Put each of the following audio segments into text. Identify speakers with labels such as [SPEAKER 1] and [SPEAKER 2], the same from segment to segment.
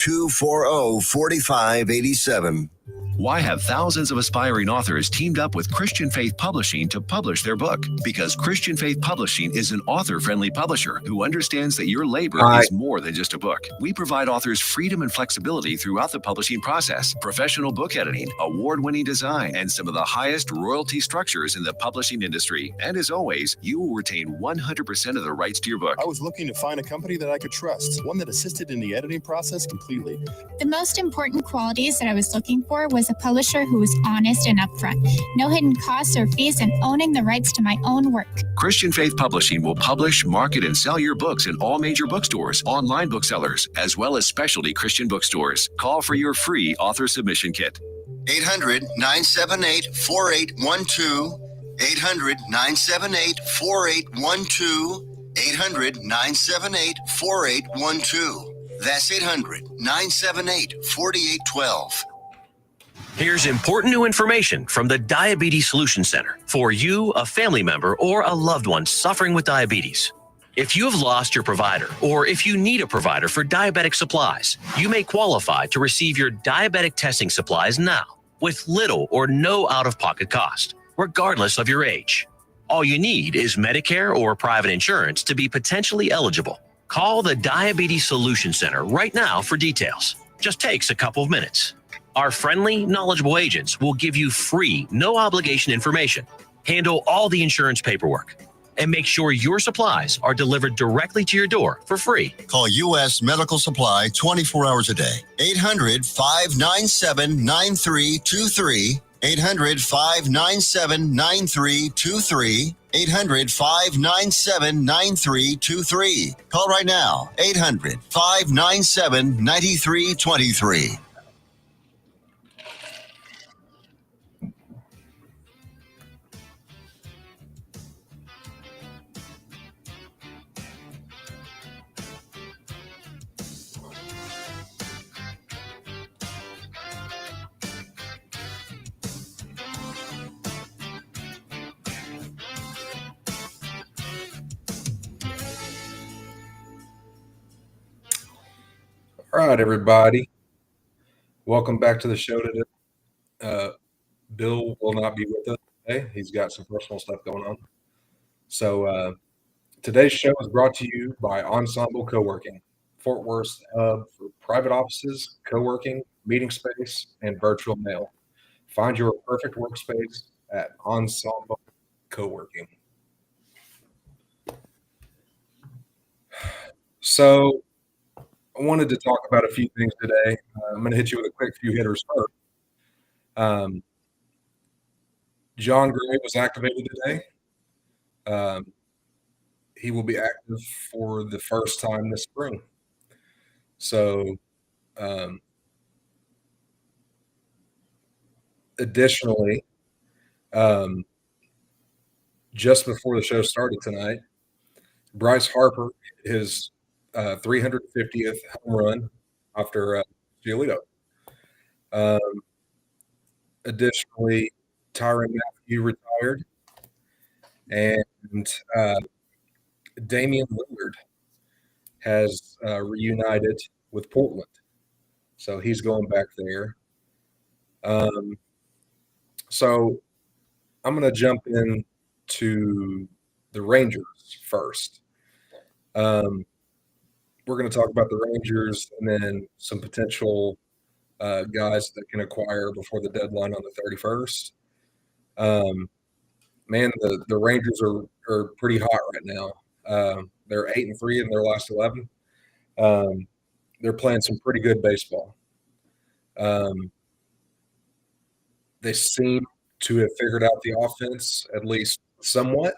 [SPEAKER 1] 240-4587.
[SPEAKER 2] Why have thousands of aspiring authors teamed up with Christian Faith Publishing to publish their book? Because Christian Faith Publishing is an author-friendly publisher who understands that your labor is more than just a book. We provide authors freedom and flexibility throughout the publishing process, professional book editing, award-winning design, and some of the highest royalty structures in the publishing industry. And as always, you will retain 100% of the rights to your book.
[SPEAKER 3] I was looking to find a company that I could trust, one that assisted in the editing process completely.
[SPEAKER 4] The most important qualities that I was looking for was a publisher who was honest and upfront, no hidden costs or fees, and owning the rights to my own work.
[SPEAKER 2] Christian Faith Publishing will publish, market, and sell your books in all major bookstores, online booksellers, as well as specialty Christian bookstores. Call for your free author submission kit.
[SPEAKER 1] 800-978-4812. 800-978-4812. 800-978-4812. That's 800-978-4812.
[SPEAKER 5] Here's important new information from the Diabetes Solution Center for you, a family member, or a loved one suffering with diabetes. If you have lost your provider, or if you need a provider for diabetic supplies, you may qualify to receive your diabetic testing supplies now with little or no out-of-pocket cost, regardless of your age. All you need is Medicare or private insurance to be potentially eligible. Call the Diabetes Solution Center right now for details. Just takes a couple of minutes. Our friendly, knowledgeable agents will give you free, no-obligation information, handle all the insurance paperwork, and make sure your supplies are delivered directly to your door for free.
[SPEAKER 1] Call U.S. Medical Supply 24 hours a day. 800-597-9323. 800-597-9323. 800-597-9323. Call right now. 800-597-9323.
[SPEAKER 6] All right, everybody. Welcome back to the show today. Bill will not be with us today. He's got some personal stuff going on. So today's show is brought to you by Ensemble Co-working, Fort Worth's hub for private offices, co-working, meeting space, and virtual mail. Find your perfect workspace at Ensemble Co-working. So I wanted to talk about a few things today. I'm going to hit you with a quick few hitters first. John Gray was activated today. He will be active for the first time this spring. So, additionally, just before the show started tonight, Bryce Harper, his 350th home run after Giolito. Additionally, Tyrann Mathieu retired, and Damian Lillard has reunited with Portland, so he's going back there. So I'm going to jump into the Rangers first. We're going to talk about the Rangers and then some potential guys that can acquire before the deadline on the 31st. Man, the Rangers are pretty hot right now. They're 8-3 in their last 11. They're playing some pretty good baseball. They seem to have figured out the offense, at least somewhat.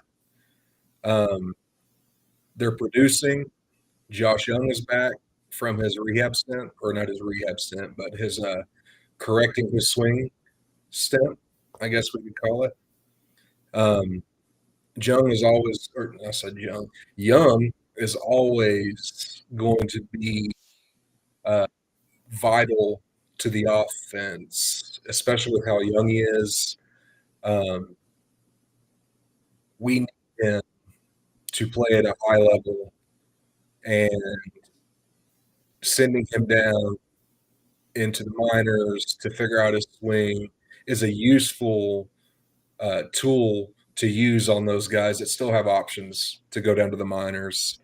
[SPEAKER 6] They're producing. Josh Young is back from his rehab stint, or not his rehab stint, but his correcting his swing stint, I guess we could call it. Young is always going to be vital to the offense, especially with how young he is. We need him to play at a high level, and sending him down into the minors to figure out his swing is a useful tool to use on those guys that still have options to go down to the minors.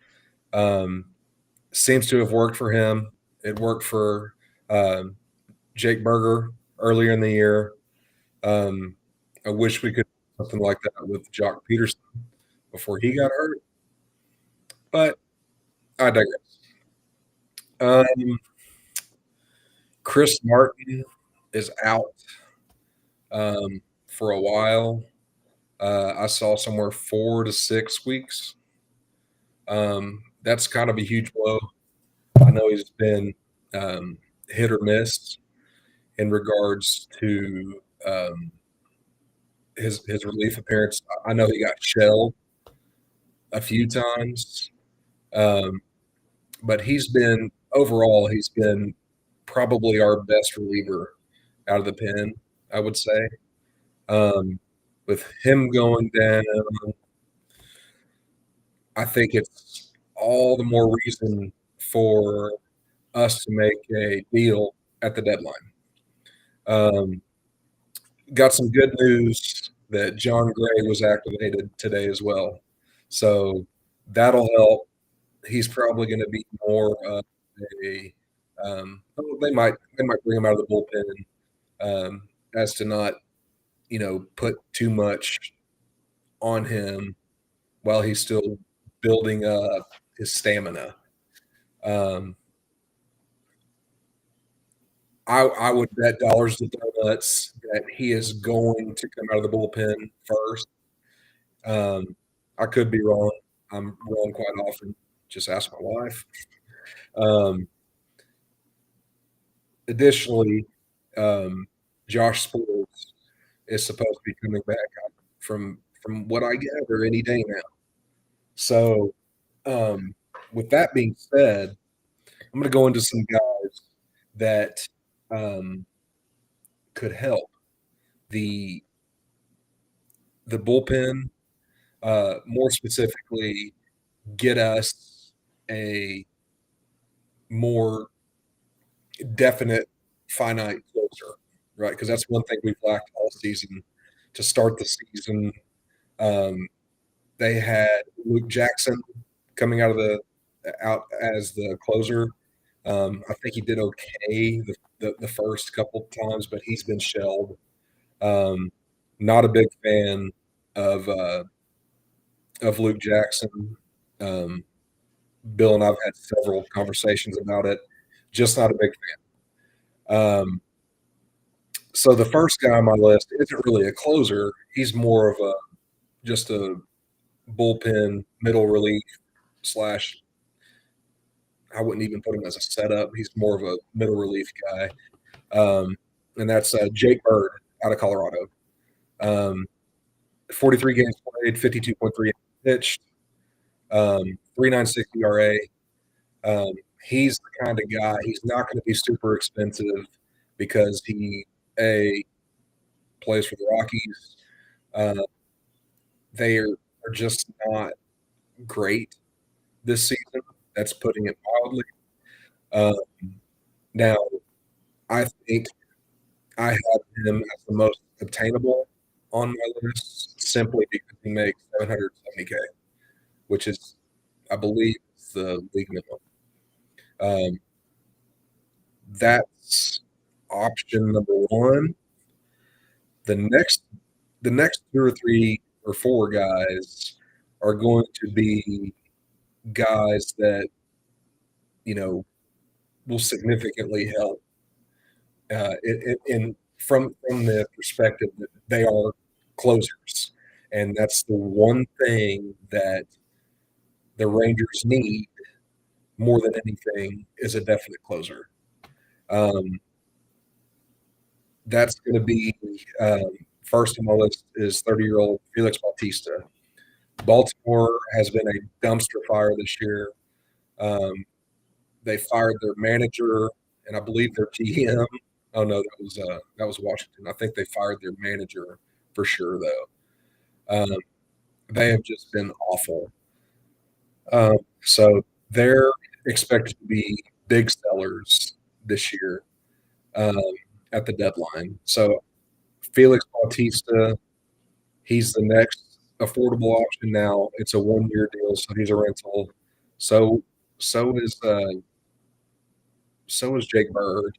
[SPEAKER 6] Seems to have worked for him. It worked for Jake Berger earlier in the year. I wish we could do something like that with Jock Peterson before he got hurt, but I digress. Chris Martin is out for a while. I saw somewhere 4 to 6 weeks. That's kind of a huge blow. I know he's been hit or miss in regards to his relief appearance. I know he got shelled a few times, but he's been probably our best reliever out of the pen, I would say. With him going down, I think it's all the more reason for us to make a deal at the deadline. Got some good news that John Gray was activated today as well. So that'll help. He's probably going to be more of a they might bring him out of the bullpen as to not, put too much on him while he's still building up his stamina. I would bet dollars to donuts that he is going to come out of the bullpen first. I could be wrong. I'm wrong quite often. Just ask my wife. Additionally, Josh Sports is supposed to be coming back from what I gather any day now. So, with that being said, I'm going to go into some guys that could help the bullpen, more specifically, get us a more definite, finite closer, right? Because that's one thing we've lacked all season. To start the season, they had Luke Jackson coming out as the closer. I think he did okay the first couple times, but he's been shelled. Not a big fan of Luke Jackson. Bill and I've had several conversations about it. Just not a big fan. So the first guy on my list isn't really a closer. He's more of just a bullpen middle relief / I wouldn't even put him as a setup. He's more of a middle relief guy. And that's Jake Bird out of Colorado. 43 games played, 52.3 pitched, 3.96 ERA. He's the kind of guy, he's not going to be super expensive because he, plays for the Rockies. They are just not great this season. That's putting it mildly. Now, I think I have him as the most obtainable on my list simply because he makes $770K, which is, I believe, the league minimum. That's option number one. The next 2 or 3 or 4 guys are going to be guys that will significantly help from the perspective that they are closers, and that's the one thing that the Rangers need more than anything is a definite closer. That's going to be first on my list is 30-year-old Felix Bautista. Baltimore has been a dumpster fire this year. They fired their manager and I believe their GM. Oh no, that was Washington. I think they fired their manager for sure though. They have just been awful. So they're expected to be big sellers this year. um, at the deadline. So Felix Bautista, he's the next affordable option now. It's a 1-year deal, so he's a rental. So so is uh, so is Jake Bird,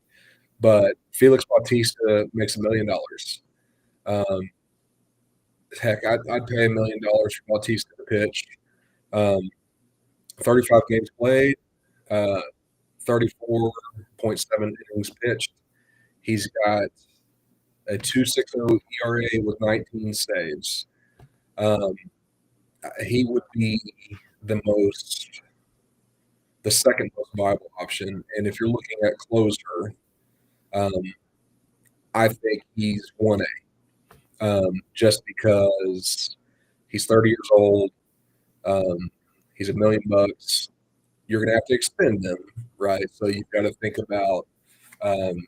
[SPEAKER 6] but Felix Bautista makes $1 million. Um, heck, I'd pay $1 million for Bautista to pitch. Um, 35 games played, uh, 34.7 innings pitched. He's got a 2.60 ERA with 19 saves. Um, he would be the second most viable option. And if you're looking at closer, um, I think he's 1A, just because he's 30 years old. He's $1 million. You're going to have to extend him, right? So you've got to think about um,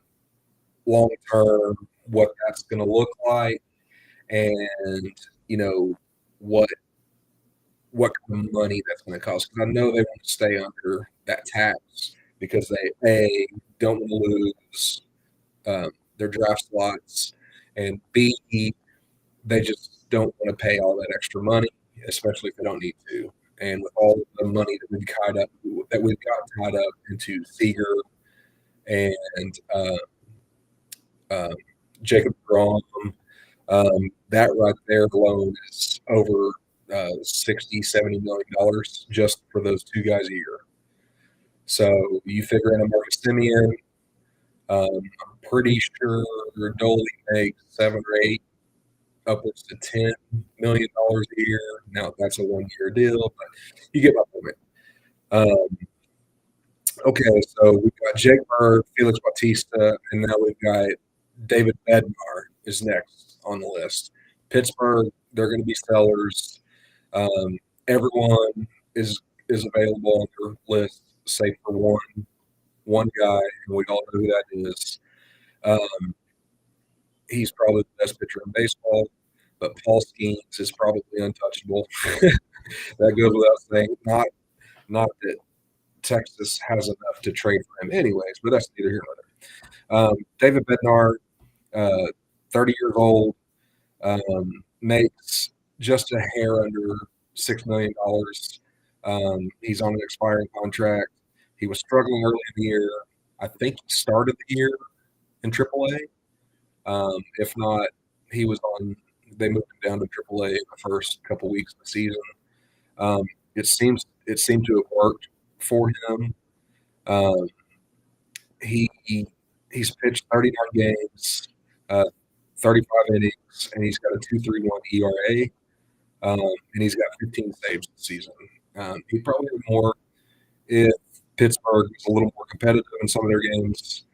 [SPEAKER 6] long term what that's going to look like, and what kind of money that's going to cost. Because I know they want to stay under that tax because they don't want to lose their draft slots, and B, they just don't want to pay all that extra money, especially if they don't need to. And with all the money that we've got tied up into Seager and Jacob Grom, that right there alone is over $60-70 million just for those two guys a year. So you figure in a Marcus Simeon, I'm pretty sure Dolly makes 7 or 8, upwards to $10 million a year. Now that's a 1-year deal, but you get my point. Okay, so we've got Jake Bird, Felix Bautista, and now we've got David Bednar is next on the list. Pittsburgh, they're going to be sellers. Everyone is available on their list, save for one guy, and we all know who that is. He's probably the best pitcher in baseball, but Paul Skeens is probably untouchable. That goes without saying. Not that Texas has enough to trade for him anyways, but that's neither here nor there. David Bednar, 30 years old, makes just a hair under $6 million. He's on an expiring contract. He was struggling early in the year. I think he started the year in AAA. If not, he was on. They moved him down to AAA in the first couple weeks of the season. It seemed to have worked for him. He's pitched 39 games, 35 innings, and he's got a 2.31 ERA, and he's got 15 saves this season. He'd probably have more if Pittsburgh was a little more competitive in some of their games.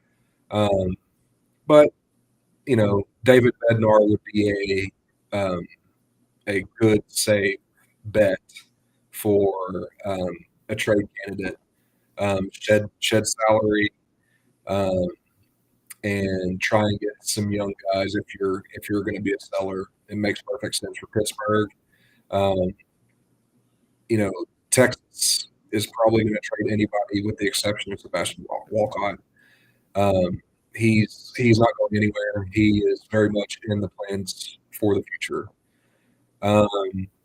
[SPEAKER 6] But David Bednar would be a good safe bet for a trade candidate. Shed salary, and try and get some young guys if you're going to be a seller. It makes perfect sense for Pittsburgh. Texas is probably going to trade anybody with the exception of Sebastian Walcott. He's not going anywhere. He is very much in the plans for the future.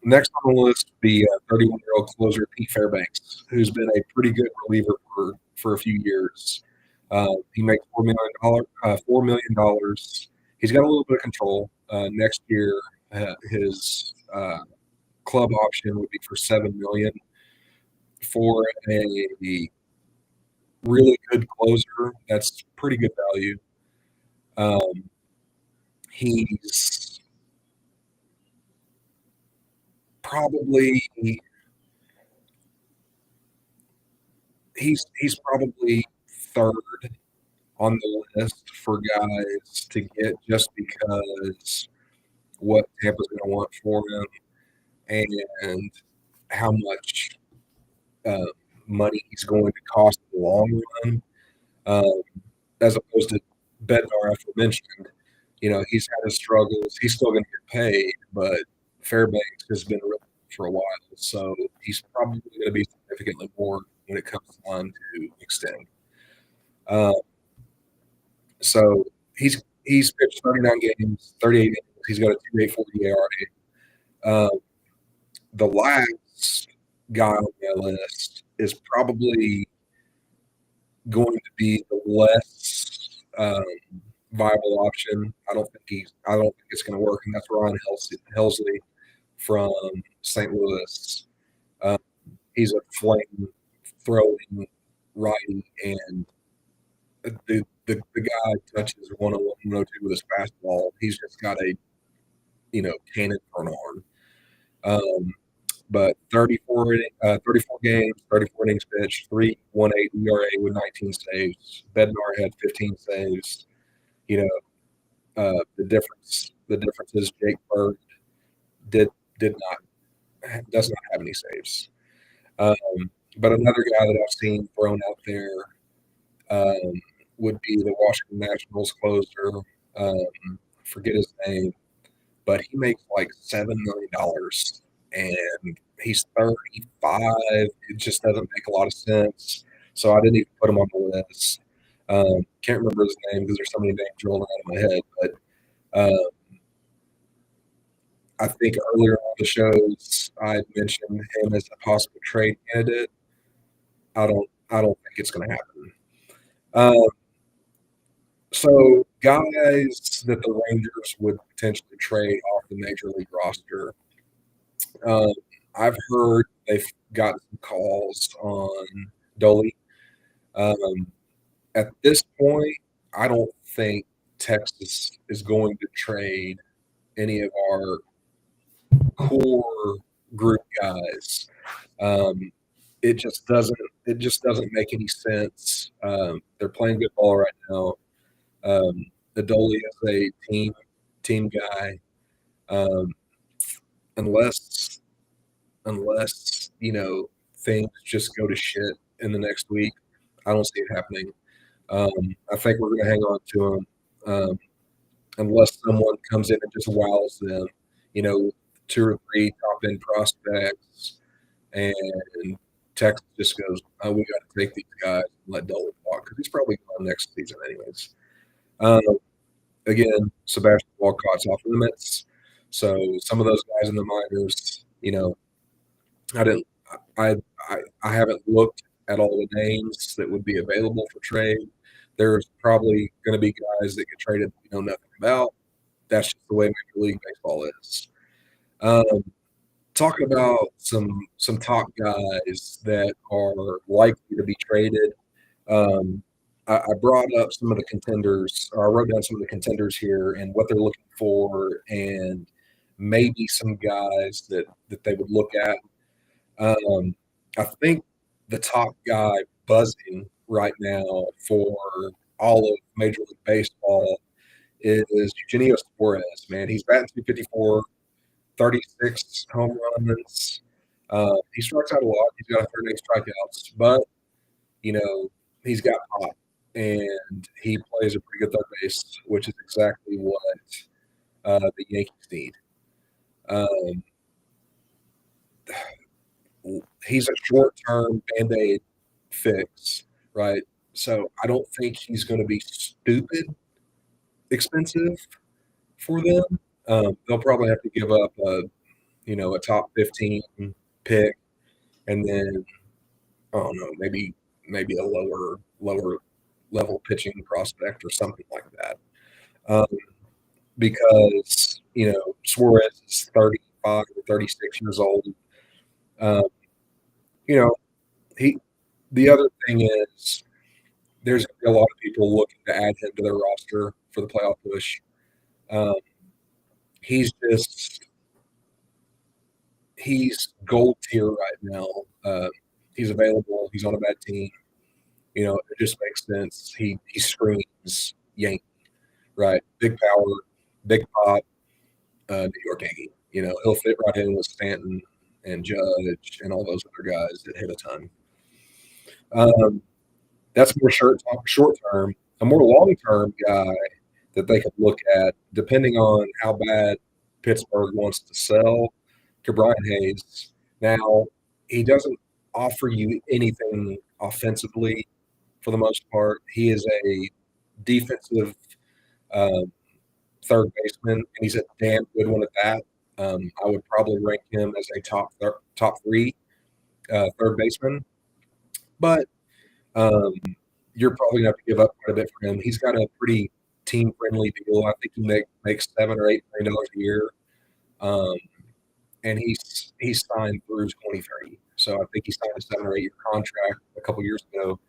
[SPEAKER 6] Next on the list would be 31-year-old closer Pete Fairbanks, who's been a pretty good reliever for a few years. He makes $4 million. He's got a little bit of control. Next year, his club option would be for $7 million for a really good closer. That's pretty good value. He's probably third on the list for guys to get just because what Tampa's going to want for him and how much money he's going to cost in the long run, as opposed to Bednar, as we mentioned. He's had his struggles. He's still going to get paid, but Fairbanks has been around for a while, so he's probably going to be significantly more when it comes time to extend. So he's pitched 39 games, 38 innings. He's got a 2.84 ERA. The last guy on that list is probably going to be the less viable option. I don't think it's going to work, and that's Ryan Helsley from St. Louis. He's a flame throwing righty, and the guy touches 101, 102 with his fastball. He's just got a cannon for an arm. But 34 games, 34 innings pitched, 3.18 ERA with 19 saves. Bednar had 15 saves. The difference is Jake Bird does not have any saves. But another guy that I've seen thrown out there would be the Washington Nationals closer. Forget his name, but he makes like $7 million, and he's 35. It just doesn't make a lot of sense. So I didn't even put him on the list. Can't remember his name because there's so many names rolling out of my head. But I think earlier on the shows I mentioned him as a possible trade candidate. I don't think it's going to happen. So guys that the Rangers would potentially trade off the major league roster. I've heard they've got some calls on Dolly. At this point, I don't think Texas is going to trade any of our core group guys. It just doesn't make any sense. They're playing good ball right now. Adoli is a team guy. Unless things just go to shit in the next week, I don't see it happening. I think we're going to hang on to him unless someone comes in and just wows them. 2 or 3 top end prospects, and Texas just goes, "Oh, we got to take these guys and let Dolan walk," because he's probably gone next season anyways. Again, Sebastian Walcott's off limits, so some of those guys in the minors, I haven't looked at all the names that would be available for trade. There's probably going to be guys that get traded that we know nothing about. That's just the way Major League Baseball is. Talking about some top guys that are likely to be traded. I brought up some of the contenders, or I wrote down some of the contenders here and what they're looking for, and maybe some guys that they would look at. I think the top guy buzzing right now for all of Major League Baseball is Eugenio Suarez, man. He's batting .254, 36 home runs. He strikes out a lot. He's got 108 strikeouts, but, he's got pop, and he plays a pretty good third base, which is exactly what the Yankees need. He's a short-term Band-Aid fix, right? So I don't think he's going to be stupid expensive for them. They'll probably have to give up a top 15 pick, and then I don't know, maybe a lower level pitching prospect or something like that. Because Suarez is 35 or 36 years old. The other thing is there's going to be a lot of people looking to add him to their roster for the playoff push. He's gold tier right now. He's available. He's on a bad team. It just makes sense. He screams Yankee, right? Big power, big pop, New York Yankee. He'll fit right in with Stanton and Judge and all those other guys that hit a ton. That's more short term. A more long term guy that they could look at, depending on how bad Pittsburgh wants to sell, to Brian Hayes. Now, he doesn't offer you anything offensively for the most part. He is a defensive third baseman, and he's a damn good one at that. I would probably rank him as a top three third baseman, but you're probably going to have to give up quite a bit for him. He's got a pretty team-friendly deal. I think he makes $7 or $8 million a year, and he's signed through 2030. So I think he signed a 7 or 8 year contract a couple years ago.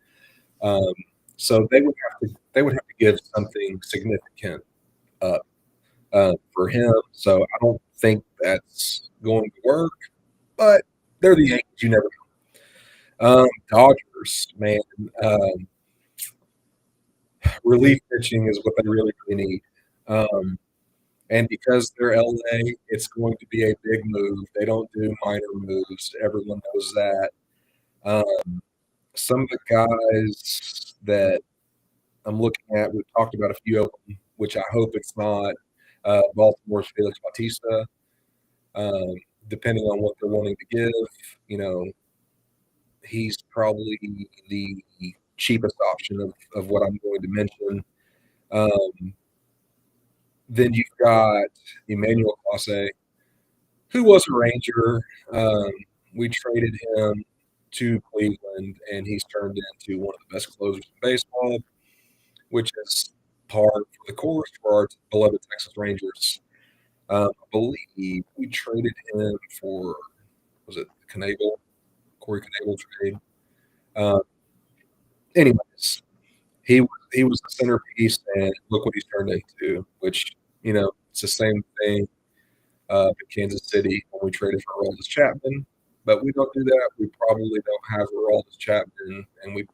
[SPEAKER 6] So they would have to give something significant up for him. So I don't think that's going to work. But they're the Yankees. You never know. Dodgers, man. Relief pitching is what they really need. And because they're LA, it's going to be a big move. They don't do minor moves. Everyone knows that. Some of the guys that I'm looking at, we've talked about a few of them, which I hope it's not Baltimore's Felix Bautista. Depending on what they're wanting to give, he's probably the cheapest option of what I'm going to mention. Then you've got Emmanuel Clase, who was a Ranger. We traded him to Cleveland, and he's turned into one of the best closers in baseball, which is par for the course for our beloved Texas Rangers. I believe we traded him for, was it Corey Knebel trade? Anyways, he was the centerpiece, and look what he's turned into, which, it's the same thing in Kansas City when we traded for Aroldis Chapman. But we don't do that. We probably don't have Aroldis Chapman, and we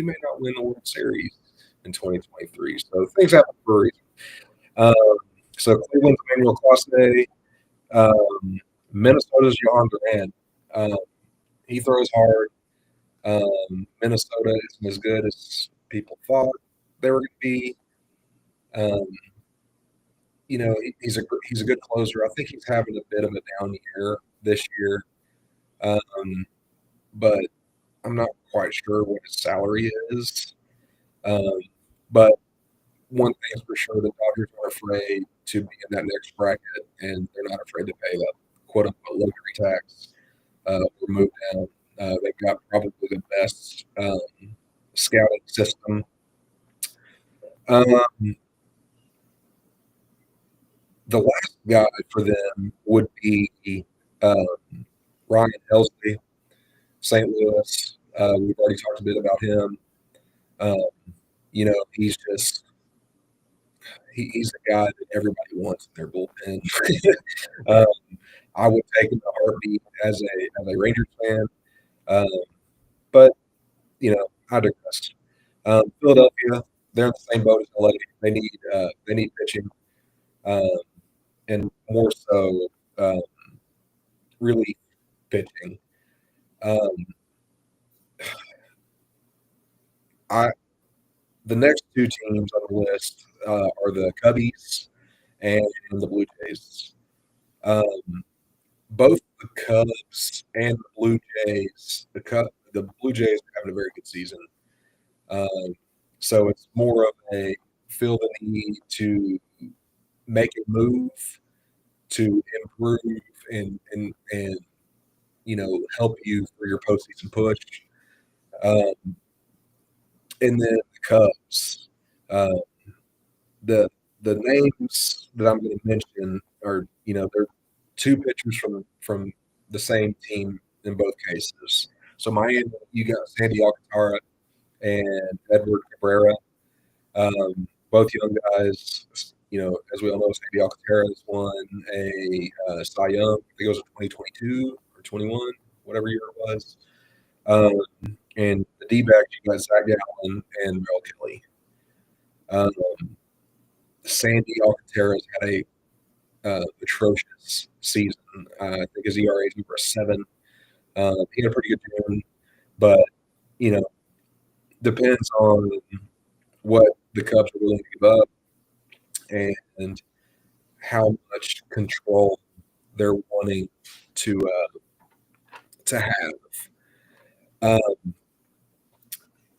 [SPEAKER 6] may not win the World Series in 2023. So things happen for a reason. So Cleveland's Emmanuel Clase, Minnesota's Johan Duran. He throws hard. Minnesota isn't as good as people thought they were going to be. He's a good closer. I think he's having a bit of a down year this year, but I'm not quite sure what his salary is. But one thing's for sure, the Dodgers are afraid to be in that next bracket, and they're not afraid to pay the quote-unquote luxury tax or move down. They've got probably the best scouting system. The last guy for them would be Ryan Helsley, St. Louis. We've already talked a bit about him. He's a guy that everybody wants in their bullpen. I would take him a heartbeat as a Rangers fan. But I digress. Philadelphia, they're in the same boat as LA. They need pitching, and more so relief pitching. The next two teams on the list are the Cubbies and the Blue Jays. Both the Cubs and the Blue Jays, the Blue Jays are having a very good season. So it's more of a feel the need to make a move to improve and help you for your postseason push. And then the Cubs, the names that I'm going to mention are they're two pitchers from the same team in both cases. So Miami, you got Sandy Alcantara and Edward Cabrera, both young guys. As we all know, Sandy Alcantara has won a Cy Young. I think it was in 2022 or 21, whatever year it was. And the D-backs, you got Zach Gallen and Merrill Kelly. Sandy Alcantara has had a atrocious season. I think his ERA is over 7. He had a pretty good June, but depends on what the Cubs are willing to give up and how much control they're wanting to have.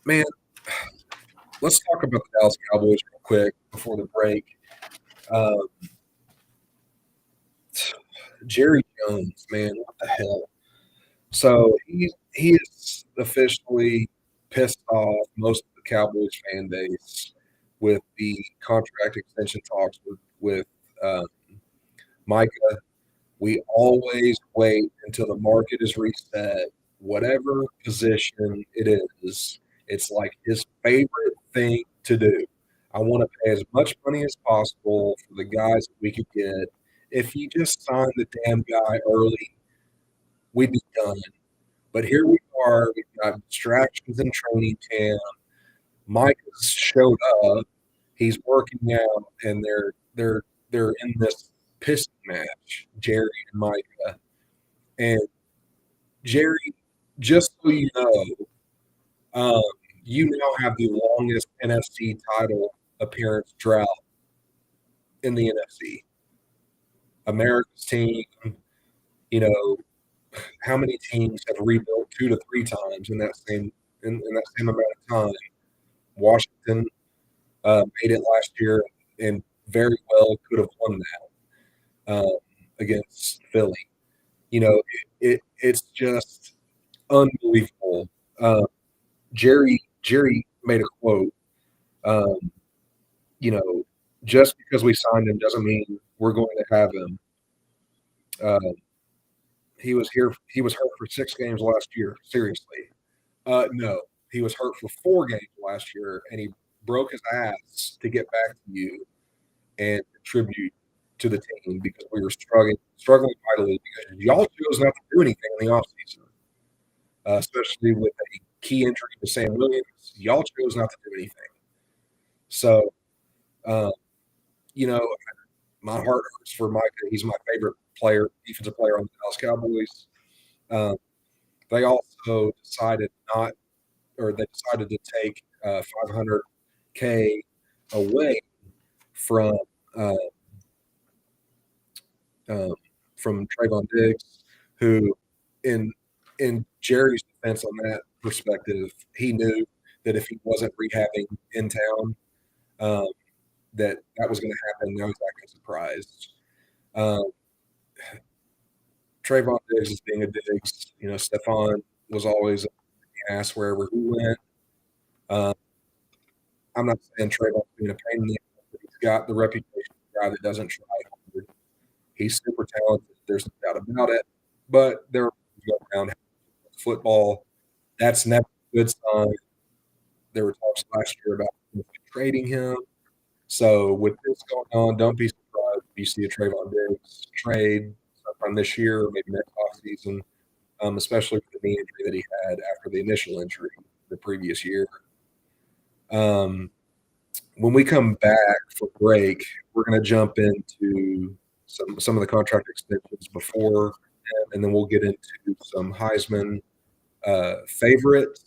[SPEAKER 6] Man, let's talk about the Dallas Cowboys real quick before the break. Jerry Jones, man, what the hell? So he is officially pissed off most of the Cowboys fan base with the contract extension talks with Micah. We always wait until the market is reset, whatever position it is. It's like his favorite thing to do. I want to pay as much money as possible for the guys that we could get. If you just sign the damn guy early, we'd be done. But here we are. We've got distractions in training camp. Mike has showed up. He's working out, and they're in this pissing match, Jerry and Micah. And Jerry, just so you know, you now have the longest NFC title appearance drought in the NFC. America's team, you know, how many teams have rebuilt 2 to 3 times in that same amount of time? Washington made it last year and very well could have won that against Philly. You know, it's just unbelievable. Jerry made a quote. You know, just because we signed him doesn't mean we're going to have him. He was hurt for 6 games last year. Seriously. No, he was hurt for 4 games last year, and he broke his ass to get back to you and contribute to the team because we were struggling mightily because y'all chose not to do anything in the offseason, especially with a key injury to Sam Williams. Y'all chose not to do anything. So, you know, my heart hurts for Micah. He's my favorite player, defensive player on the Dallas Cowboys. They also decided to take $500K away from Trayvon Diggs, who in Jerry's defense on that perspective, he knew that if he wasn't rehabbing in town, that was going to happen. Now he's acting surprised. Trayvon Diggs is being a Diggs. You know, Stephon was always an ass wherever he went. I'm not saying Trayvon's being a pain in the ass, but he's got the reputation of a guy that doesn't try hard. He's super talented. There's no doubt about it. But there are around football. That's never a good sign. There were talks last year about trading him. So with this going on, don't be surprised if you see a Trayvon Diggs trade sometime this year or maybe next offseason, especially with the knee injury that he had after the initial injury the previous year. When we come back for break, we're going to jump into some of the contract extensions before, and then we'll get into some Heisman favorites,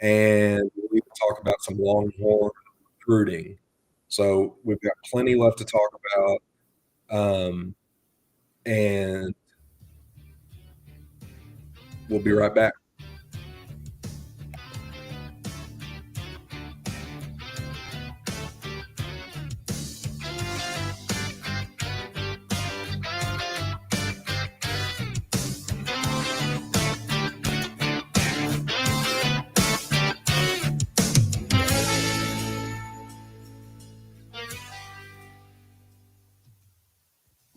[SPEAKER 6] and we'll even talk about some Longhorn recruiting. So we've got plenty left to talk about, and we'll be right back.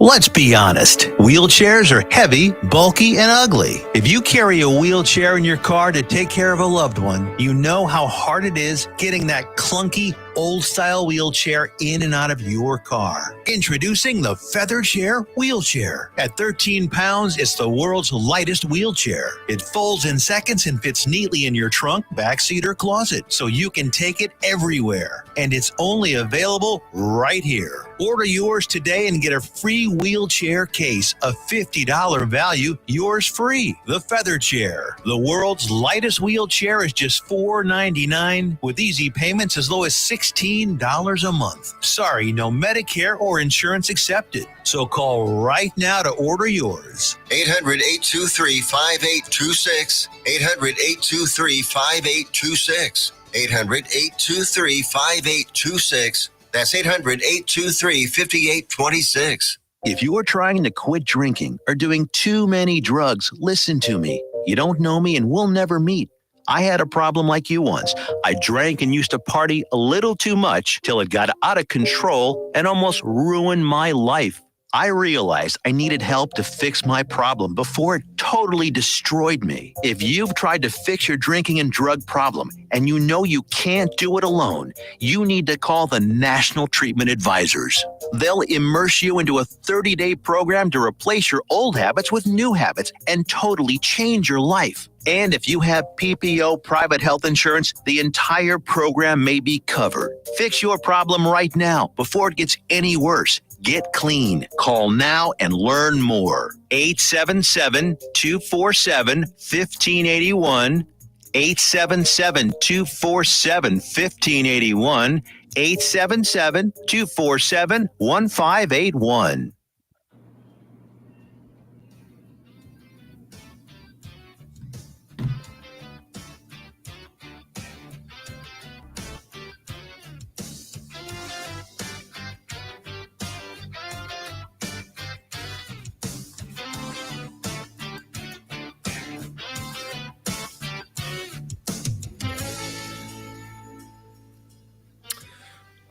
[SPEAKER 7] Let's be honest, wheelchairs are heavy, bulky, and ugly. If you carry a wheelchair in your car to take care of a loved one, you know how hard it is getting that clunky, old-style wheelchair in and out of your car. Introducing the Feather Chair Wheelchair. At 13 pounds, it's the world's lightest wheelchair. It folds in seconds and fits neatly in your trunk, backseat, or closet, so you can take it everywhere. And it's only available right here. Order yours today and get a free wheelchair case, a $50 value, yours free. The Feather Chair. The world's lightest wheelchair is just $4.99 with easy payments as low as $16 a month. Sorry, no Medicare or insurance accepted. So call right now to order yours.
[SPEAKER 1] 800-823-5826. 800-823-5826. 800-823-5826. That's 800-823-5826.
[SPEAKER 7] If you are trying to quit drinking or doing too many drugs, listen to me. You don't know me and we'll never meet. I had a problem like you once. I drank and used to party a little too much till it got out of control and almost ruined my life. I realized I needed help to fix my problem before it totally destroyed me. If you've tried to fix your drinking and drug problem and you know you can't do it alone, you need to call the National Treatment Advisors. They'll immerse you into a 30-day program to replace your old habits with new habits and totally change your life. And if you have PPO private health insurance, the entire program may be covered. Fix your problem right now before it gets any worse. Get clean. Call now and learn more. 877-247-1581. 877-247-1581. 877-247-1581.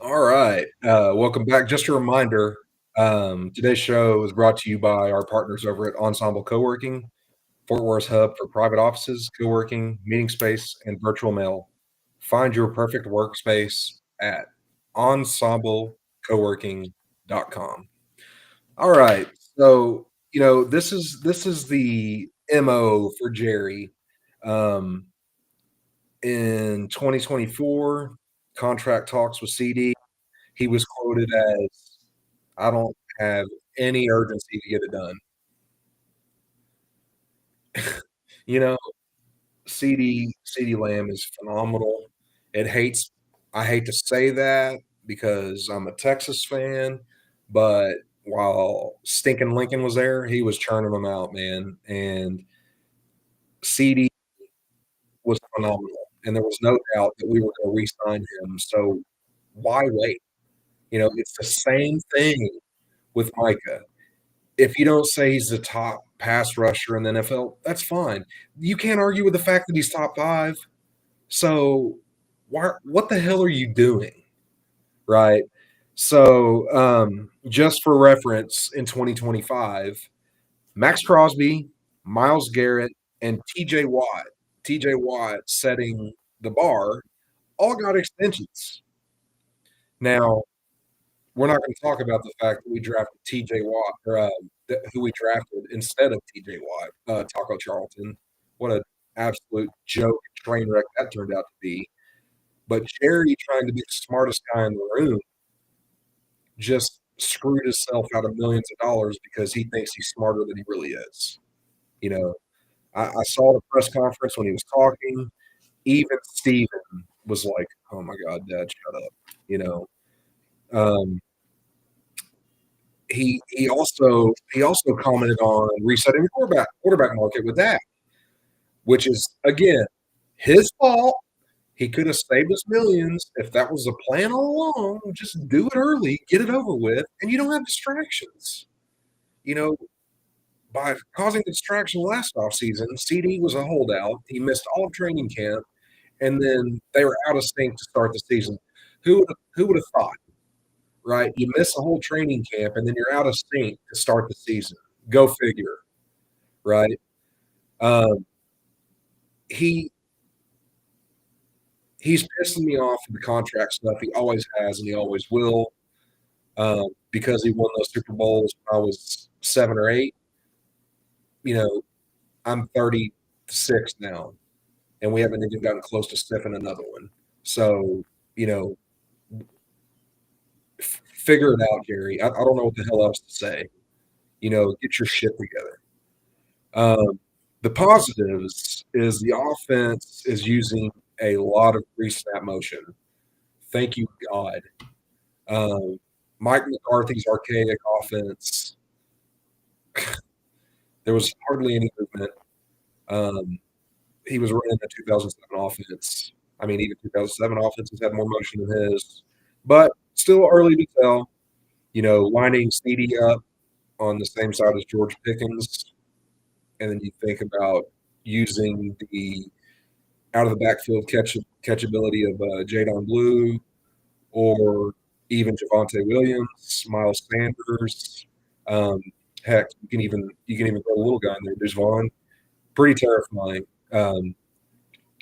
[SPEAKER 6] All right. Welcome back. Just a reminder, today's show is brought to you by our partners over at Ensemble Coworking, Fort Worth's hub for private offices, co-working, meeting space, and virtual mail. Find your perfect workspace at ensemblecoworking.com. All right. So, this is the MO for Jerry. In 2024, contract talks with CD. He was quoted as, "I don't have any urgency to get it done." You know, CD Lamb is phenomenal. I hate to say that because I'm a Texas fan, but while Stinking Lincoln was there, he was churning them out, man. And CD was phenomenal. And there was no doubt that we were going to re-sign him. So why wait? It's the same thing with Micah. If you don't say he's the top pass rusher in the NFL, that's fine. You can't argue with the fact that he's top 5. So what the hell are you doing? Right? So just for reference, in 2025, Max Crosby, Myles Garrett, and TJ Watt setting the bar, all got extensions. Now, we're not going to talk about the fact that we drafted TJ Watt, or who we drafted instead of TJ Watt, Taco Charlton. What an absolute joke, train wreck that turned out to be. But Jerry, trying to be the smartest guy in the room, just screwed himself out of millions of dollars because he thinks he's smarter than he really is. I saw the press conference when he was talking. Even Steven was like, "Oh my God, Dad, shut up." He also commented on resetting the quarterback market with that, which is again his fault. He could have saved us millions if that was the plan all along. Just do it early, get it over with, and you don't have distractions. By causing distraction last offseason, CD was a holdout. He missed all of training camp, and then they were out of sync to start the season. Who would have thought? Right? You miss a whole training camp, and then you're out of sync to start the season. Go figure, right? He's pissing me off with the contract stuff. He always has, and he always will, because he won those Super Bowls when I was 7 or 8. I'm 36 now, and we haven't even gotten close to sniffing another one. So, figure it out, Jerry. I don't know what the hell else to say. Get your shit together. The positives is the offense is using a lot of pre-snap motion. Thank you, God. Mike McCarthy's archaic offense, there was hardly any movement. He was running the 2007 offense. I mean, even 2007 offenses had more motion than his, but still early to tell. Lining Sneedy up on the same side as George Pickens, and then you think about using the out of the backfield catchability of Jadon Blue, or even Javonte Williams, Miles Sanders. Heck, you can even throw a little guy in there, Vaughn. Pretty terrifying.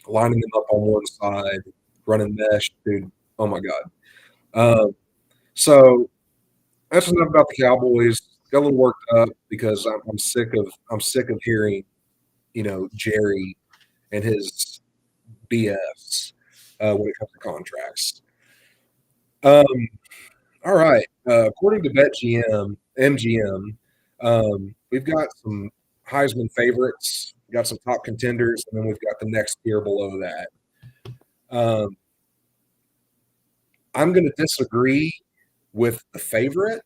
[SPEAKER 6] Lining them up on one side, running mesh, dude. Oh my God. So that's enough about the Cowboys. Got a little worked up because I'm sick of hearing, Jerry and his BS when it comes to contracts. All right. According to BetGM, MGM, we've got some Heisman favorites, got some top contenders, and then we've got the next tier below that. I'm going to disagree with the favorite.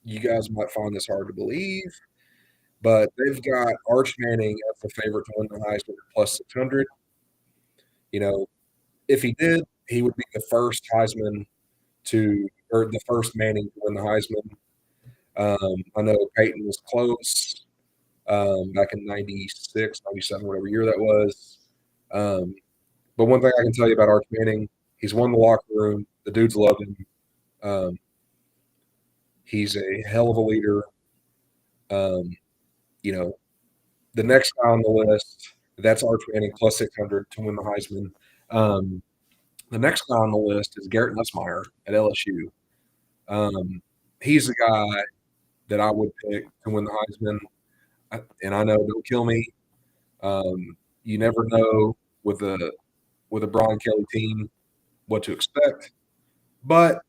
[SPEAKER 6] You guys might find this hard to believe, but they've got Arch Manning as the favorite to win the Heisman at plus 600. If he did, he would be the first the first Manning to win the Heisman. I know Peyton was close back in 96, 97, whatever year that was. But one thing I can tell you about Arch Manning, he's won the locker room. The dudes love him. He's a hell of a leader. The next guy on the list, that's Arch Manning plus 600 to win the Heisman. The next guy on the list is Garrett Nussmeier at LSU. He's the guy that I would pick to win the Heisman. And I know, don't kill me. You never know with a Brian Kelly team what to expect. But,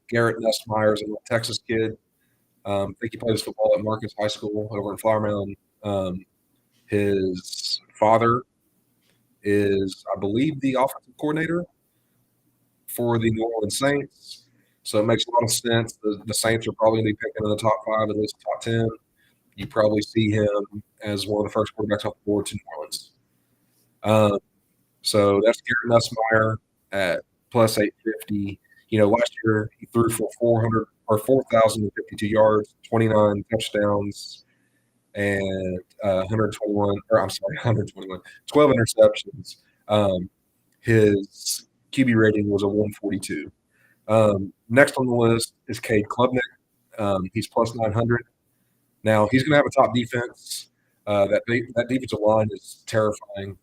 [SPEAKER 6] Garrett Nussmeier is a Texas kid. I think he plays football at Marcus High School over in Flower Mound. His father is, I believe, the offensive coordinator for the New Orleans Saints. So it makes a lot of sense. The Saints are probably going to be picking in the top 5, at least top 10. You probably see him as one of the first quarterbacks off the board to New Orleans. So that's Garrett Nussmeier at plus 850. Last year he threw for 4,052 yards, 29 touchdowns, and 12 interceptions. His QB rating was a 142. Next on the list is Cade Klubnik. He's plus 900. Now, he's going to have a top defense. That defensive line is terrifying,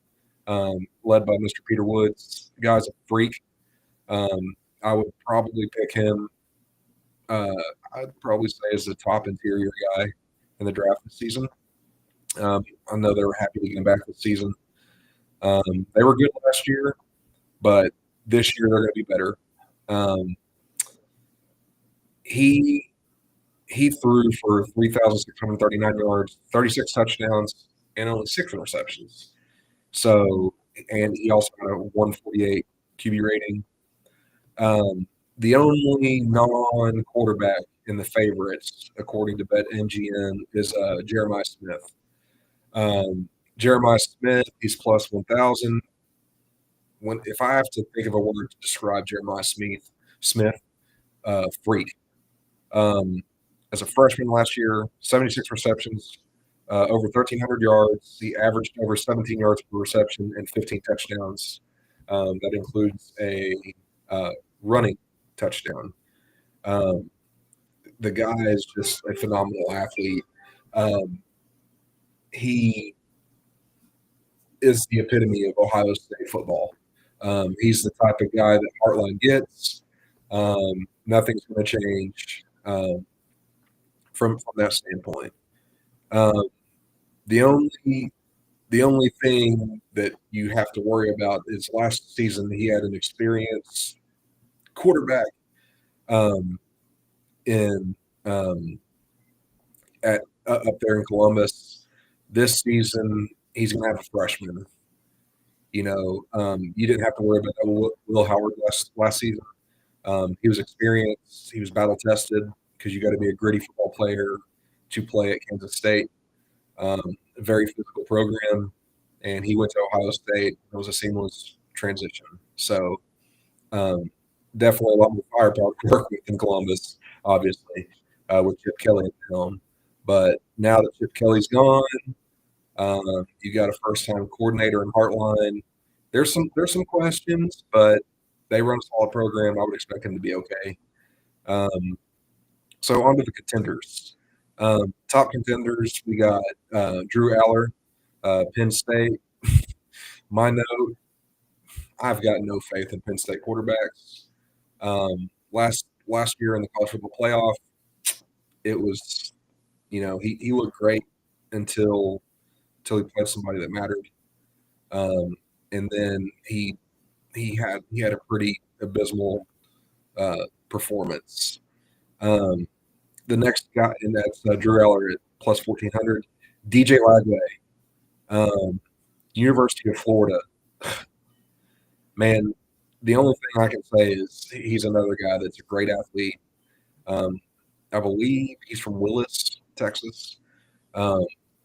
[SPEAKER 6] led by Mr. Peter Woods. The guy's a freak. I would probably pick him. I'd probably say as the top interior guy in the draft this season. I know they were happy to get him back this season. They were good last year, but this year they're going to be better. He threw for 3,639 yards, 36 touchdowns, and only 6 interceptions. So, and he also had a 148 QB rating. The only non-quarterback in the favorites, according to BetMGM, is Jeremiah Smith. Jeremiah Smith, he's plus 1,000. If I have to think of a word to describe Jeremiah Smith, freak. As a freshman last year, 76 receptions, over 1,300 yards. He averaged over 17 yards per reception and 15 touchdowns. That includes a running touchdown. The guy is just a phenomenal athlete. He is the epitome of Ohio State football. He's the type of guy that Heartline gets. Nothing's going to change from that standpoint. The only thing that you have to worry about is last season he had an experienced quarterback up there in Columbus. This season he's going to have a freshman. You didn't have to worry about Will Howard last season. He was experienced. He was battle tested because you got to be a gritty football player to play at Kansas State. A very physical program, and he went to Ohio State. It was a seamless transition. So definitely a lot more firepower to work with in Columbus, obviously, with Chip Kelly at the helm. But now that Chip Kelly's gone, you got a first-time coordinator in Heartline. There's some questions, but they run a solid program. I would expect them to be okay. So on to the contenders. Top contenders, we got Drew Aller, Penn State. My note, I've got no faith in Penn State quarterbacks. Last year in the college football playoff, it was, he looked great until he played somebody that mattered, and then he had a pretty abysmal performance. The next guy, and that's Drew Eller at plus 1,400. DJ Lagway, University of Florida. Man, the only thing I can say is he's another guy that's a great athlete. I believe he's from Willis, Texas.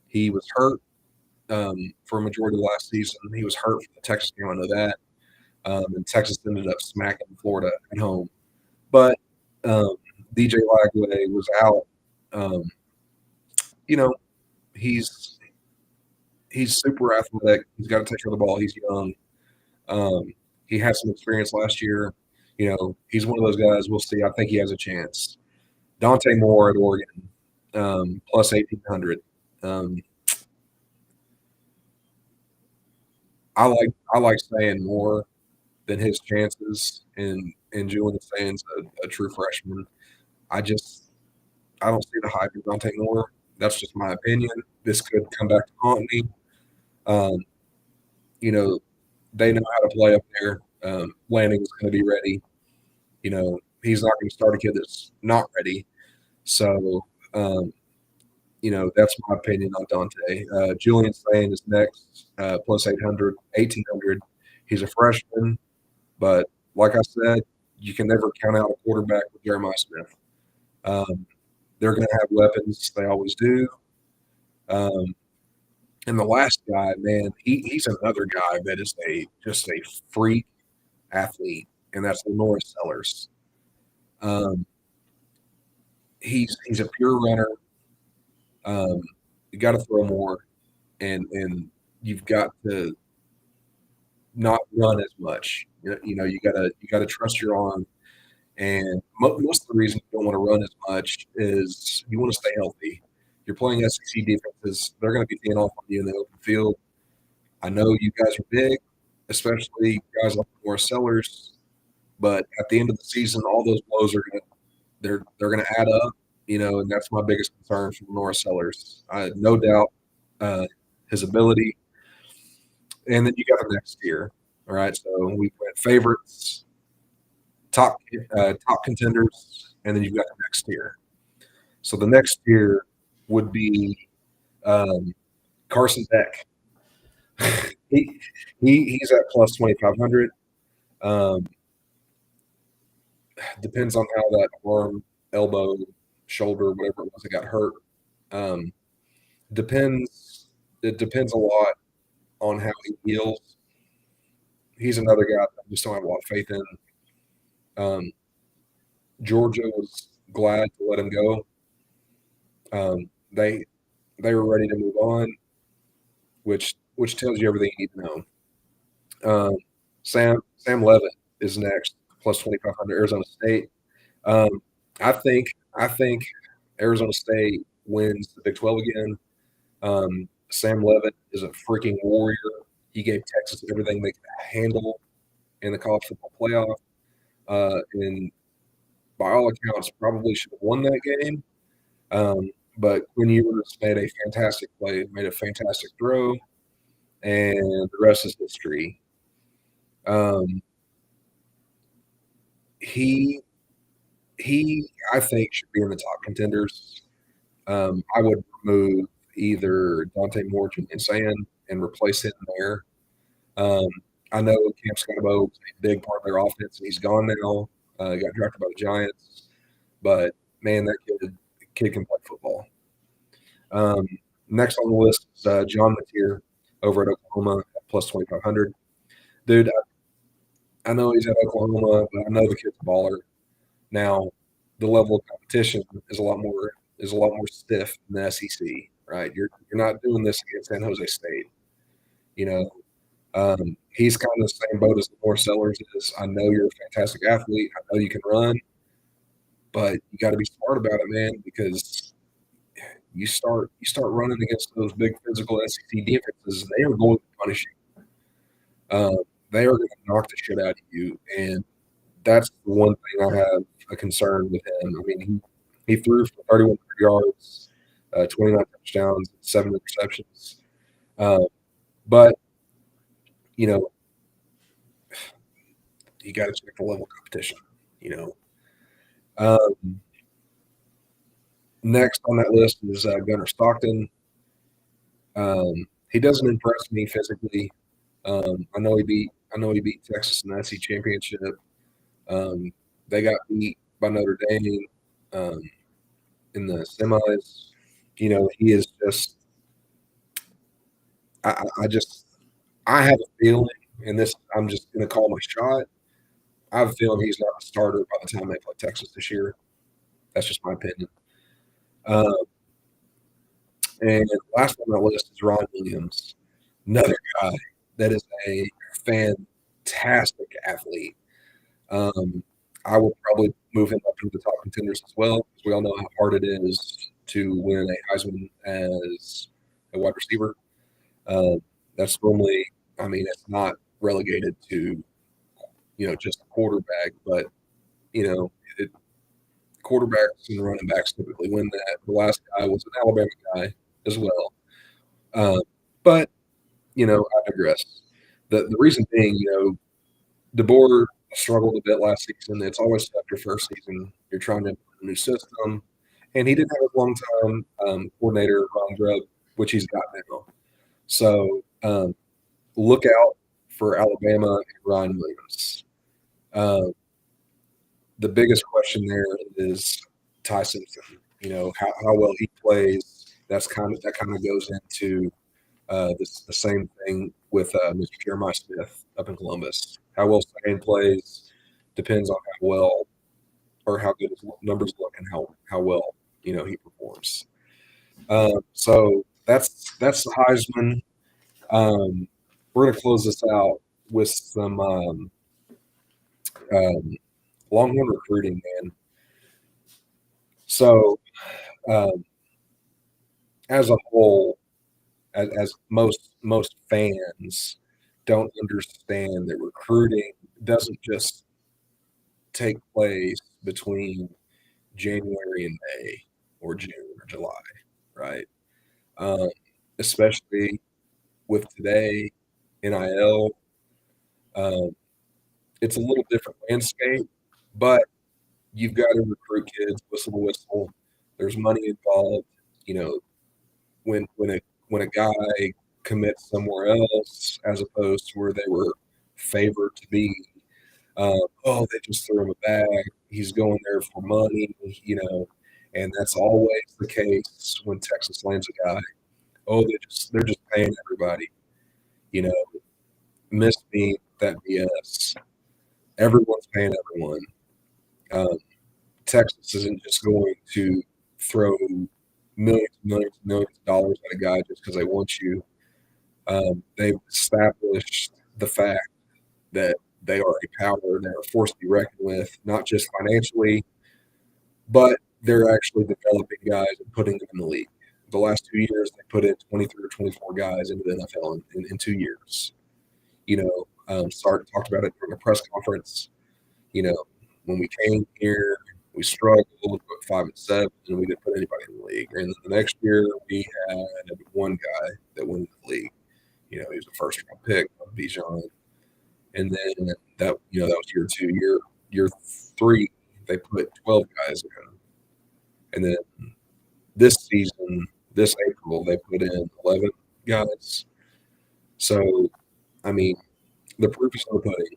[SPEAKER 6] He was hurt for a majority of last season. He was hurt for the Texas game, I know that. And Texas ended up smacking Florida at home. But DJ Lagway was out. He's super athletic. He's got to take care of the ball. He's young. He had some experience last year. He's one of those guys. We'll see. I think he has a chance. Dante Moore at Oregon, plus 1,800. I like saying more than his chances, and Julian Saying's a true freshman. I don't see the hype in Dante Moore. That's just my opinion. This could come back to haunt me. They know how to play up there. Lanning's going to be ready. He's not going to start a kid that's not ready. So, that's my opinion on Dante. Julian Saying is next, plus 800, 1,800. He's a freshman, but like I said, you can never count out a quarterback with Jeremiah Smith. They're going to have weapons. They always do. And the last guy, man, he's another guy that is just a freak athlete, and that's Lenore Sellers. He's a pure runner. You got to throw more, and you've got to not run as much. You gotta trust your arm. And most of the reason you don't want to run as much is you want to stay healthy. You're playing SEC defenses; they're going to be teeing off on you in the open field. I know you guys are big, especially guys like Lenore Sellers. But at the end of the season, all those blows are they're going to add up. And that's my biggest concern for Lenore Sellers. I have no doubt his ability. And then you got the next tier. All right, so we went favorites, top contenders, and then you've got the next tier. So the next tier would be Carson Beck. He's at plus 2,500. Depends on how that arm, elbow, shoulder, whatever it was that got hurt. It depends a lot on how he heals. He's another guy that I just don't have a lot of faith in. Georgia was glad to let him go. They were ready to move on, which tells you everything you need to know. Sam Levitt is next, plus 2,500. Arizona State. I think Arizona State wins the Big 12 again. Sam Levitt is a freaking warrior. He gave Texas everything they could handle in the college football playoff. And by all accounts, probably should have won that game. But Quinn Ewers made a fantastic play, made a fantastic throw, and the rest is history. He I think should be in the top contenders. I would remove either Dante Moore, Julian Sand, and replace him there. I know Cam Scotabo was a big part of their offense, and he's gone now. Got drafted by the Giants, but man, that kid can play football. Next on the list is John Mateer over at Oklahoma at plus 2,500. Dude, I know he's at Oklahoma, but I know the kid's a baller. Now, the level of competition is a lot more stiff in the SEC, right? You're not doing this against San Jose State. You know, he's kind of the same boat as Lamar Sellers is. I know you're a fantastic athlete. I know you can run, but you got to be smart about it, man, because you start running against those big physical SEC defenses, they are going to punish you. They are going to knock the shit out of you, and that's the one thing I have a concern with him. I mean, he threw for 3,100 yards, 29 touchdowns, 7 interceptions. But, you know, you got to check the level of competition, you know. Next on that list is Gunnar Stockton. He doesn't impress me physically. I know he beat Texas in the SEC championship. They got beat by Notre Dame in the semis. You know, he is just. I have a feeling, and this I'm just going to call my shot. I have a feeling he's not a starter by the time they play Texas this year. That's just my opinion. And last on that list is Ron Williams, another guy that is a fantastic athlete. I will probably move him up into the top contenders as well, because we all know how hard it is to win a Heisman as a wide receiver. That's normally, I mean, it's not relegated to, you know, just a quarterback, but, you know, quarterbacks and running backs typically win that. The last guy was an Alabama guy as well. But, you know, I digress. The reason being, you know, DeBoer struggled a bit last season. It's always tough your first season. You're trying to implement a new system. And he didn't have a long-time coordinator, Ron Grubb, which he's got now. So look out for Alabama and Ryan Williams. The biggest question there is Ty Simpson. You know, how well he plays. That kind of goes into the same thing with Mr. Jeremiah Smith up in Columbus. How well Stan plays depends on how well or how good his numbers look and how well, you know, he performs. So that's the Heisman. We're going to close this out with some Longhorn recruiting, man. So as a whole, as most fans don't understand that recruiting doesn't just take place between January and May or June or July, right? Especially with today, NIL, it's a little different landscape, but you've got to recruit kids, whistle to whistle. There's money involved. You know, when a guy commits somewhere else as opposed to where they were favored to be, they just threw him a bag. He's going there for money, you know, and that's always the case when Texas lands a guy. Oh, they're just paying everybody, you know. Miss me that BS. Everyone's paying everyone. Texas isn't just going to throw millions of dollars at a guy just because they want you. They've established the fact that they are a power, they're a force to be reckoned with, not just financially, but they're actually developing guys and putting them in the league. The last 2 years, they put in 23 or 24 guys into the NFL in 2 years. You know, Sark talked about it during a press conference. You know, when we came here, we struggled, put 5 and 7, and we didn't put anybody in the league. And the next year, we had one guy that went in the league. You know, he was a first-round pick, Bijan. And then that was year 2. Year 3, they put 12 guys in. And then this season, this April, they put in 11 guys. So, I mean, the proof is in the pudding.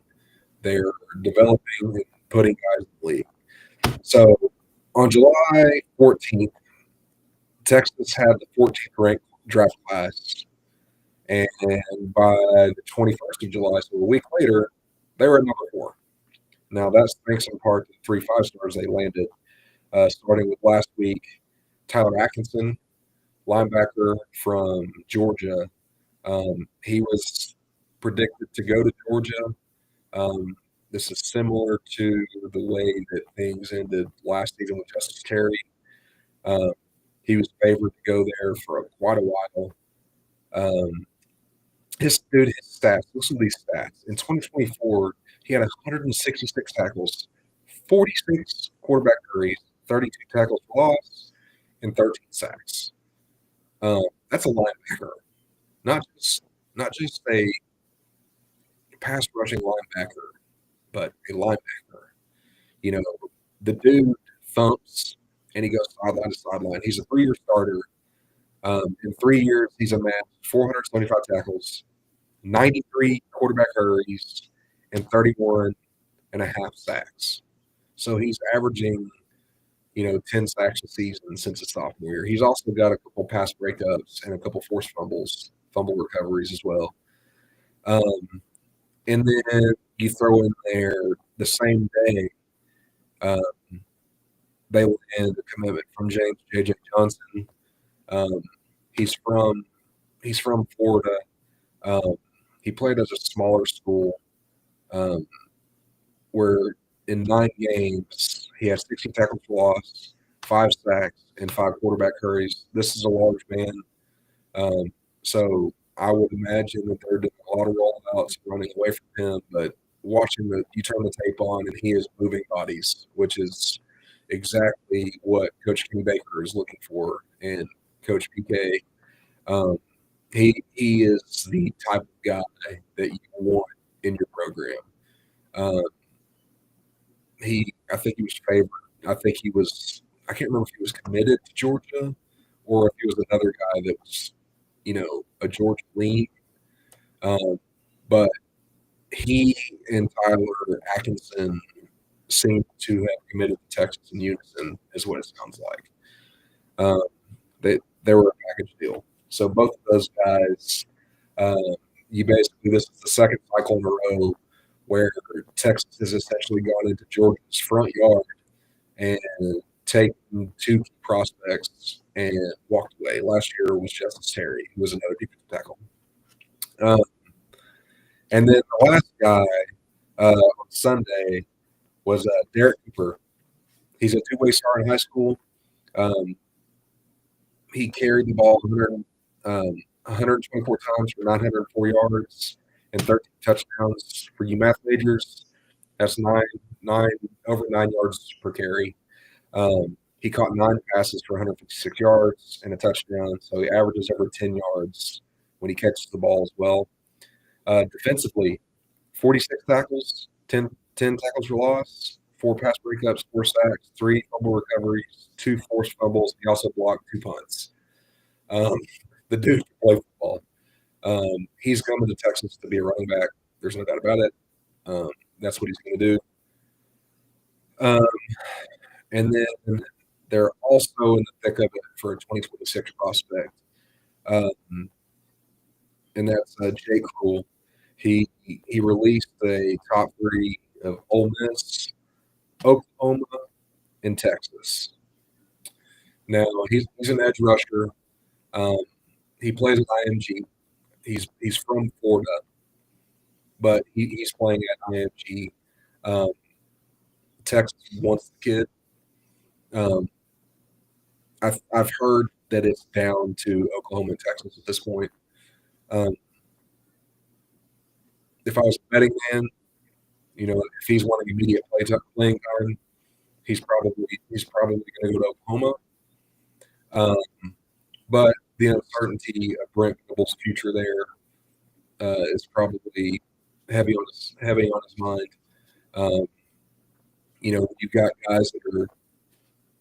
[SPEAKER 6] They're developing and putting guys in the league. So, on July 14th, Texas had the 14th ranked draft class. And by the 21st of July, so a week later, They were at number 4. Now, that's thanks in part to the 3 5-stars they landed, starting with last week, Tyler Atkinson, linebacker from Georgia. He was predicted to go to Georgia. This is similar to the way that things ended last season with Justice Terry. He was favored to go there for quite a while. His stats, listen to these stats. In 2024, he had 166 tackles, 46 quarterback hurries, 32 tackles for loss, and 13 sacks. That's a linebacker, not just a pass rushing linebacker, but a linebacker. You know, the dude thumps and he goes sideline to sideline. He's a 3-year starter. In 3 years, he's amassed 475 tackles, 93 quarterback hurries, and 31 and a half sacks. So he's averaging, 10 sacks a season since his sophomore year. He's also got a couple pass breakups and a couple forced fumble recoveries as well. And then you throw in there the same day, they land a commitment from James J.J. Johnson. He's from Florida. He played at a smaller school where in 9 games he has 16 tackles for loss, 5 sacks, and 5 quarterback hurries. This is a large man. So I would imagine that they're doing a lot of rollouts running away from him, but you turn the tape on and he is moving bodies, which is exactly what Coach King Baker is looking for and Coach PK. He is the type of guy that you want in your program. I think he was favored. I can't remember if he was committed to Georgia or if he was another guy that was, a Georgia lean. But he and Tyler Atkinson seem to have committed to Texas in unison, is what it sounds like. They were a package deal. So both of those guys, this is the second cycle in a row where Texas has essentially gone into Georgia's front yard and taken 2 key prospects and walked away. Last year was Justice Terry, who was another defensive tackle. And then the last guy on Sunday was Derek Cooper. He's a 2-way star in high school. He carried the ball 124 times for 904 yards and 13 touchdowns. For you math majors, that's over 9 yards per carry. He caught 9 passes for 156 yards and a touchdown, so he averages over 10 yards when he catches the ball as well. Defensively, 46 tackles, 10 tackles for loss, 4 pass breakups, 4 sacks, 3 fumble recoveries, 2 forced fumbles. He also blocked 2 punts. The dude can play football. He's coming to Texas to be a running back. There's no doubt about it. That's what he's going to do. And then they're also in the thick of it for a 2026 prospect. And that's Jake Cruel. He released a top 3 of Ole Miss, Oklahoma, and Texas. Now he's an edge rusher. He plays at IMG. He's from Florida, but he's playing at IMG. Texas wants the kid. I've heard that it's down to Oklahoma and Texas at this point. If I was a betting man, if he's wanting immediate playing time, he's probably going to go to Oklahoma. But the uncertainty of Brent Venables' future there is probably heavy on his mind. You've got guys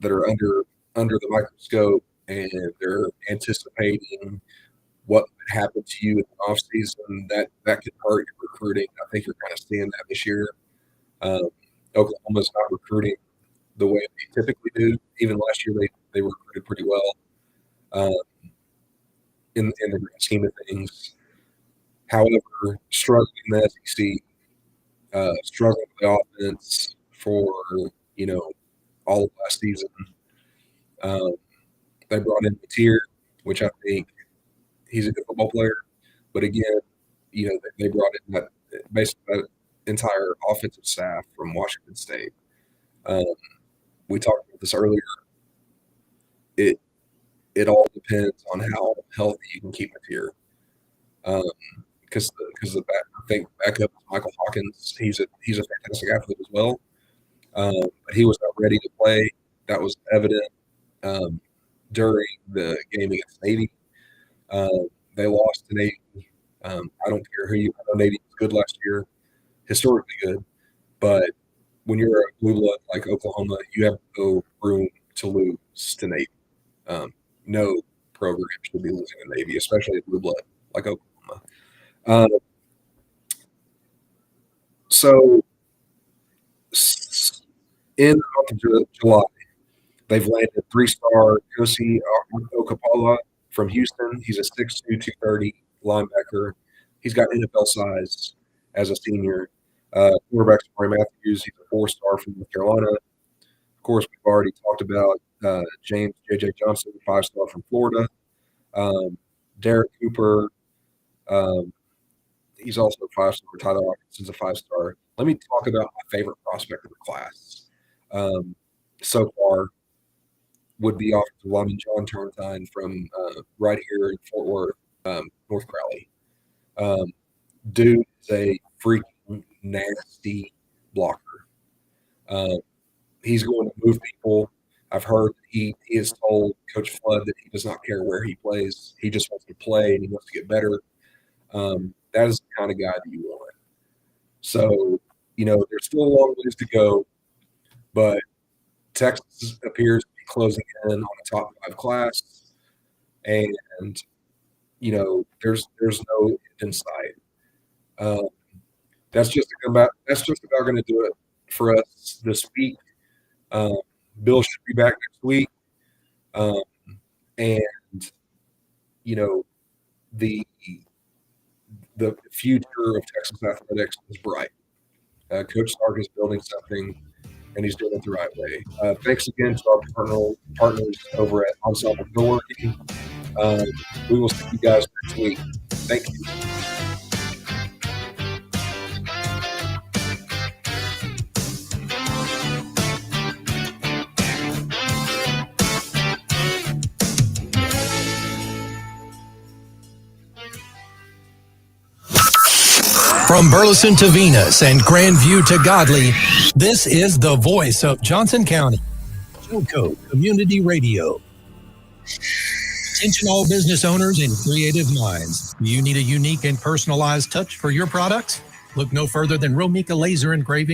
[SPEAKER 6] that are under the microscope and they're anticipating what would happen to you in the offseason. That could hurt your recruiting. I think you're kind of seeing that this year. Oklahoma's not recruiting the way they typically do. Even last year, they recruited pretty well in the grand scheme of things. However, struggling in the SEC, struggled with the offense for, all of last season. They brought in Mateer, which I think he's a good football player. But again, they brought in basically that entire offensive staff from Washington State. We talked about this earlier. It all depends on how healthy you can keep Mateer. Because I think backup Michael Hawkins, he's a fantastic athlete as well. But he was not ready to play. That was evident during the game against Navy. They lost to Navy. I don't care who I know Navy was good last year, historically good. But when you're a blue blood like Oklahoma, you have no room to lose to Navy. No program should be losing to Navy, especially a blue blood like Oklahoma. So in the month of July, they've landed 3-star Kosi Okapala from Houston. He's a 6'2", 230 linebacker. He's got NFL size as a senior. Quarterback Corey Matthews, he's a 4-star from North Carolina. Of course, we've already talked about James J.J. Johnson, 5-star from Florida. Derek Cooper, he's also a 5-star. Tyler Hawkinson's a 5-star. Let me talk about my favorite prospect of the class so far would be offensive lineman John Turntine from right here in Fort Worth, North Crowley. Dude is a freaking nasty blocker. He's going to move people. I've heard that he has told Coach Flood that he does not care where he plays. He just wants to play and he wants to get better. That is the kind of guy that you want. So, there's still a long ways to go, but Texas appears to be closing in on a top 5 class, and there's no end in sight. That's just about going to do it for us this week. Bill should be back next week, and the future of Texas athletics is bright. Coach Stark is building something, and he's doing it the right way. Thanks again to our partners over at Ensemble Co-working. We will see you guys next week. Thank you.
[SPEAKER 8] From Burleson to Venus and Grandview to Godley, this is the voice of Johnson County. Joco Community Radio. Attention all business owners and creative minds. Do you need a unique and personalized touch for your products? Look no further than Romika Laser Engraving.